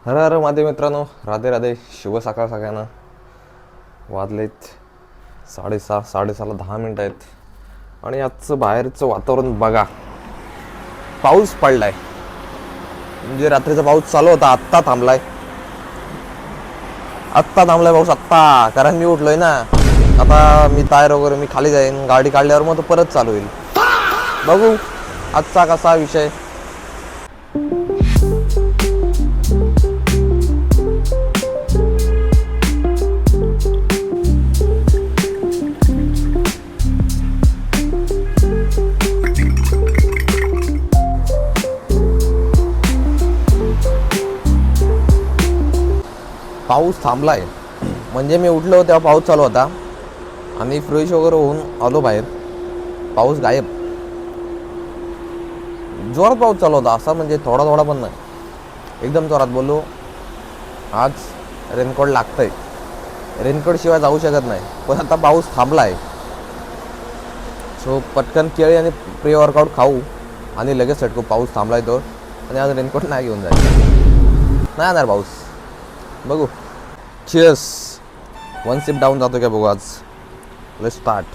हर हर महादेव मित्रांनो, राधे राधे. शुभ सकाळ सगळ्यांना. वाजलेत 6:30, 10 मिनिटं आहेत आणि आजचं बाहेरचं वातावरण बघा. पाऊस पडलाय, म्हणजे रात्रीचा पाऊस चालू होता, आत्ता थांबलाय पाऊस आत्ता. कारण मी उठलोय ना, आता मी टायर वगैरे मी खाली जाईन, गाडी काढल्यावर मग तो परत चालू होईल. बघू आजचा कसा विषय. पाऊस थांबलाय, म्हणजे मी उठलो तेव्हा पाऊस चालू होता आणि फ्रेश वगैरे होऊन आलो बाहेर, पाऊस गायब. जोरात पाऊस चालू होता, असा म्हणजे थोडा थोडा पण नाही, एकदम जोरात. बोललो आज रेनकोट लागतंय, रेनकोट शिवाय जाऊ शकत नाही. पण आता पाऊस थांबलाय, सो पटकन केळी आणि प्री वर्कआउट खाऊ आणि लगेच सटकू. पाऊस थांबलाय तो, आणि आज रेनकोट नाही घेऊन जायचं, नाही येणार पाऊस. बघू. चिअर्स. वन सिप डाऊन जातो काय बघू आज. Let's start.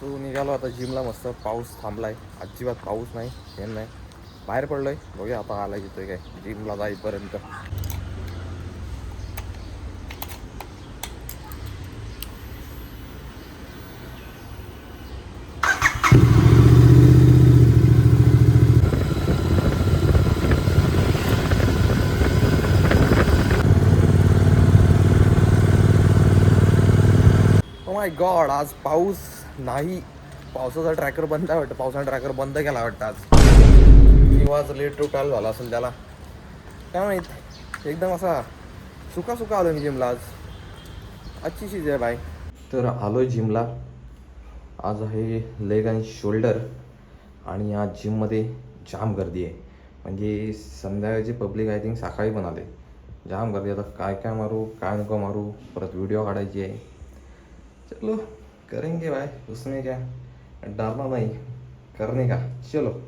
सो निघालो आता जिमला. मस्त पाऊस थांबलाय, अजिबात पाऊस नाही, हे नाही. बाहेर पडलोय, बघूया आता आला येतोय काय जिमला जाईपर्यंत. ओ माय गॉड, आज पाऊस नाही. पावसाचा ट्रॅकर बंद आहे वाटतं, पावसाचा ट्रॅकर बंद केला वाटतं आज, किंवा आज लेट टू कॉल झाला असेल त्याला, काय माहीत. एकदम असा सुका सुका आलो मी जिमला आज. अच्छी चीज आहे बाय. तर आलो जिमला. आज आहे लेग आणि शोल्डर, आणि आज जिममध्ये जाम गर्दी आहे. म्हणजे संध्याकाळची पब्लिक आय थिंक सकाळी पण आले. जाम गर्दी. आता काय काय मारू काय नको मारू, परत व्हिडिओ काढायची आहे. चलो करेंगे भाई, उसमें क्या, डरना नहीं, करने का. चलो.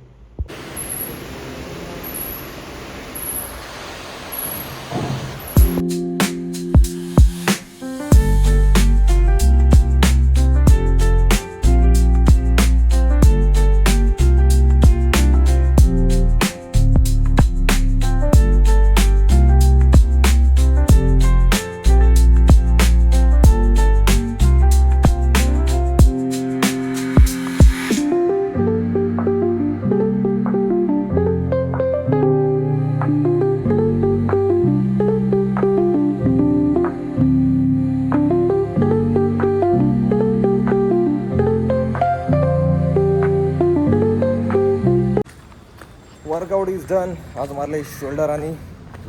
Workout is done. आज मारले शोल्डर आणि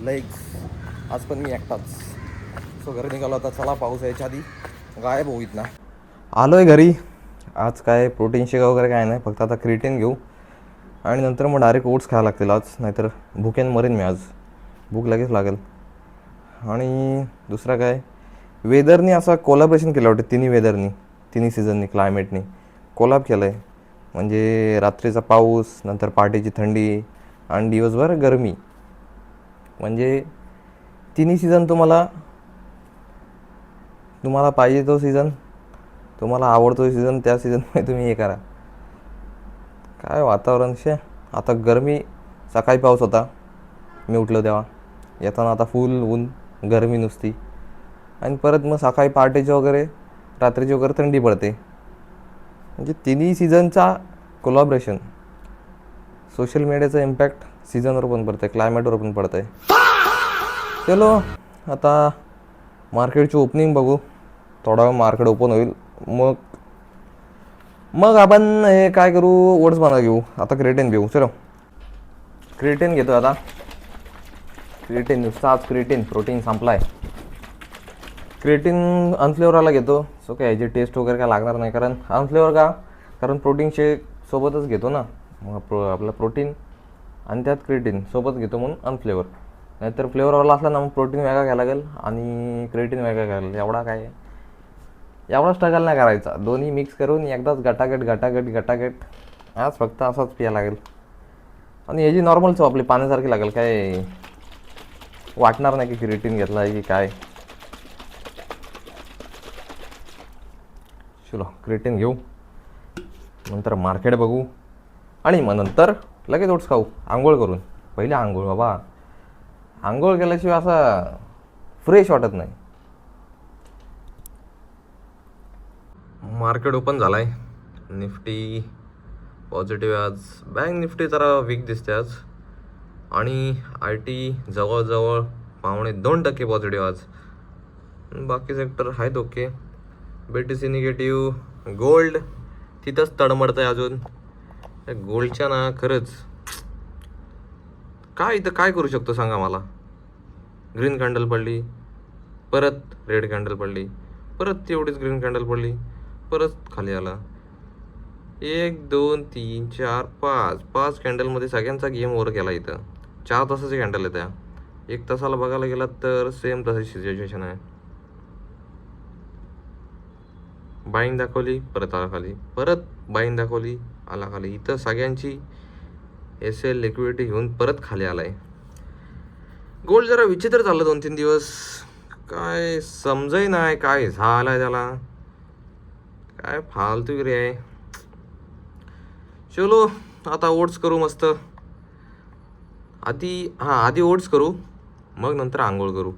लेग्स. आज पण मी एकटाच. सो घरी निघालो आता. चला पाऊस यायच्या आधी गायब होईत ना. आलो आहे घरी. आज काय प्रोटीन शेक वगैरे काय नाही, फक्त आता क्रिएटिन घेऊ आणि नंतर मग डायरेक्ट ओट्स खायला लागतील आज, नाहीतर भुकेन मरेन मी आज. भूक लगेच लागेल. आणि दुसरा काय, वेदरनी असा कोलॅबरेशन केलं वाटतं. तिन्ही सीझननी, क्लायमेटनी कोलॅब केलं आहे. म्हणजे रात्रीचा पाऊस, नंतर पहाटेची थंडी आणि दिवसभर गरमी. म्हणजे तिन्ही सीझन तुम्हाला पाहिजे तो सीझन, तुम्हाला आवडतो सीझन, त्या सीझनमध्ये तुम्ही हे करा. काय वातावरण शे. आता गरमी, सकाळी पाऊस होता मी उठलो तेव्हा, येताना आता फुल ऊन, गरमी नुसती. आणि परत मग सकाळी पहाटेची वगैरे, रात्रीची वगैरे थंडी पडते. म्हणजे तिन्ही सीझनचा कोलॅबरेशन. सोशल मीडियाचा इम्पॅक्ट सीझनवर पण पडतं आहे, क्लायमेटवर पण पडतं आहे. चलो आता मार्केटची ओपनिंग बघू. थोडा वेळ मार्केट ओपन होईल, मग आपण हे काय करू, ओट्स बनवा घेऊ. आता क्रिएटिन घेऊ. चलो क्रिएटिन घेतो आता. क्रिएटिन नुसता आज क्रिएटिन, प्रोटीन संपला आहे. क्रिएटिन अनफ्लेवरला घेतो. सो काय याची टेस्ट वगैरे काय लागणार नाही, कारण अनफ्लेवर का, कारण प्रोटीन शेक सोबतच घेतो ना, मग आपलं प्रोटीन आणि त्यात क्रिएटिन सोबत घेतो म्हणून अनफ्लेवर. नाहीतर फ्लेवरवाला असला ना मग प्रोटीन वेगळा घ्यायला लागेल आणि क्रिएटिन वेगळा घ्यायला लागेल. एवढा स्ट्रगल नाही करायचा. दोन्ही मिक्स करून एकदाच गटागट आज फक्त असाच पिया लागेल. आणि याची नॉर्मल चव आपली पाण्यासारखी लागेल. काय वाटणार नाही की क्रिएटिन घेतला आहे की काय. चलो क्रिएटिन घेऊ, नंतर मार्केट बघू आणि मग नंतर लगेच ओट्स खाऊ आंघोळ करून. पहिले आंघोळ बाबा, आंघोळ केल्याशिवाय असा फ्रेश वाटत नाही. मार्केट ओपन झालं आहे. निफ्टी पॉझिटिव्ह आहे आज. बँक निफ्टी जरा वीक दिसते आज. आणि आय टी जवळजवळ 2.25% पॉझिटिव्ह आज. बाकी सेक्टर आहेत ओके. BTC negative. गोल्ड तिथंच तडमडतं आहे अजून. गोल्डच्या ना खरंच काय इथं काय करू शकतो सांगा मला. ग्रीन कॅन्डल पडली, परत रेड कॅन्डल पडली, परत तेवढीच ग्रीन कॅन्डल पडली, परत खाली आला. 1 2 3 4 5 कॅन्डलमध्ये सगळ्यांचा गेम ओव्हर केला. इथं 4 तासाचे कॅन्डल आहेत. त्या 1 तासाला बघायला गेलात तर सेम तशी सिच्युएशन आहे. बाईंग दाखवली, परत आला खाली, परत बाईंग दाखवली, आला खाली. इथं सगळ्यांची SL लिक्विडिटी घेऊन परत खाली आलाय. गोल्ड जरा विचित्र चाललं 2-3 दिवस. काय समजय नाही काय झालंय त्याला. काय फालतूगिरी आहे. चलो आता ओट्स करू मस्त. आधी ओट्स करू, मग नंतर आंघोळ करू.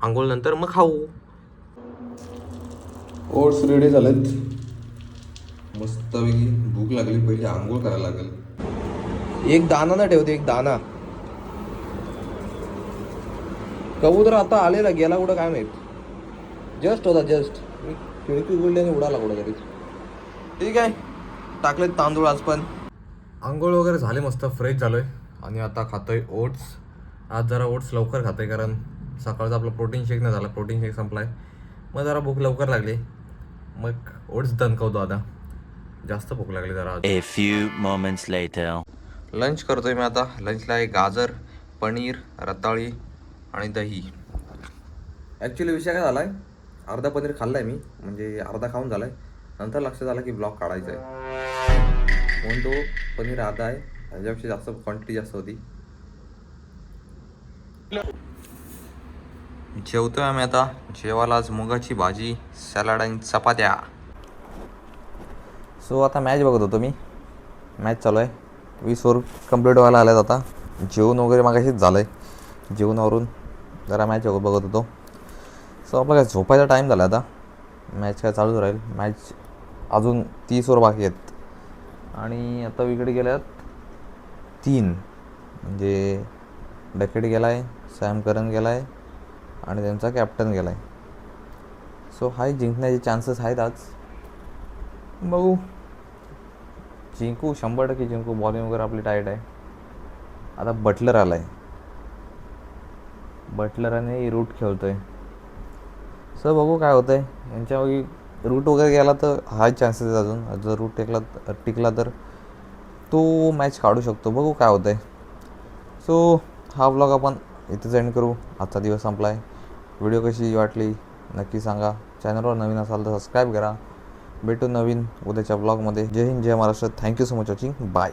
आंघोळ नंतर मग खाऊ. ओट्स रेडी झालेत मस्तपैकी. भूक लागली, पहिले आंघोळ करायला लागेल. एक दाना ना ठेवते, एक दाना. कबूतर आता आलेला, गेला कुठं काय माहित. जस्ट होता जस्ट. मी खिडकी उघडल्याने उडाला कुठं तरी. ठीक आहे, टाकलेत तांदूळ आज पण. आंघोळ वगैरे झाले, मस्त फ्रेश झालोय. आणि आता खातोय ओट्स. आज जरा ओट्स लवकर खातोय कारण सकाळचा आपला प्रोटीन शेक नाही झाला. प्रोटीन शेक संपलाय. मग जरा भूक लवकर लागली, मग ओट्स दणकवतो आता. जास्त भूक लागली जरा. A few moments later. Lunch करतोय मी आता. लंचला आहे गाजर, पनीर, रताळी आणि दही. ॲक्च्युली विषय काय झाला आहे, अर्धा पनीर खाल्ला आहे मी, म्हणजे अर्धा खाऊन झाला आहे. नंतर लक्षात आलं की ब्लॉग काढायचा आहे म्हणून तो पनीर अर्धा आहे. त्याच्यापेक्षा जास्त क्वांटिटी जास्त होती. जेवतोय आम्ही आता. जेवायला आज मुगाची भाजी, सॅलाड आणि चपात्या. सो आता मॅच बघत होतो मी. मॅच चालू आहे. 20 ओव्हर कंप्लीट व्हायला आल्यात आता. जेवण वगैरे मागाशीच झालं आहे. जेवणावरून जरा मॅच बघत होतो. सो आपला काय झोपायचा टाईम झाला आता. मॅच काय चालूच राहील. मॅच अजून 30 ओव्हर बाकी आहेत. आणि आता विकेट गेल्यात 3. म्हणजे डकेट गेला आहे, सॅम करन गेला आहे आणि त्यांचा कॅप्टन गेला आहे. सो हाय जिंकण्याचे चान्सेस आहेत आज. बघू, जिंकू, 100% जिंकू. बॉलिंग वगैरे आपली टाईट आहे. आता बटलर आला आहे. बटलराने रूट खेळतो आहे. सो बघू काय होतं आहे. यांच्या रूट वगैरे गेला तर हाय चान्सेस अजून. जर रूट टिकला तर तो मॅच काढू शकतो. बघू काय होतं आहे. सो हा व्लॉग आपण इथेच एंड करू. आजचा दिवस संपला आहे. व्हिडिओ कशी वाटली नक्की सांगा. चॅनलवर नवीन असाल तर सबस्क्राईब करा. भेटू नवीन उद्याच्या ब्लॉगमध्ये. जय हिंद, जय Maharashtra. Thank you so much watching. Bye.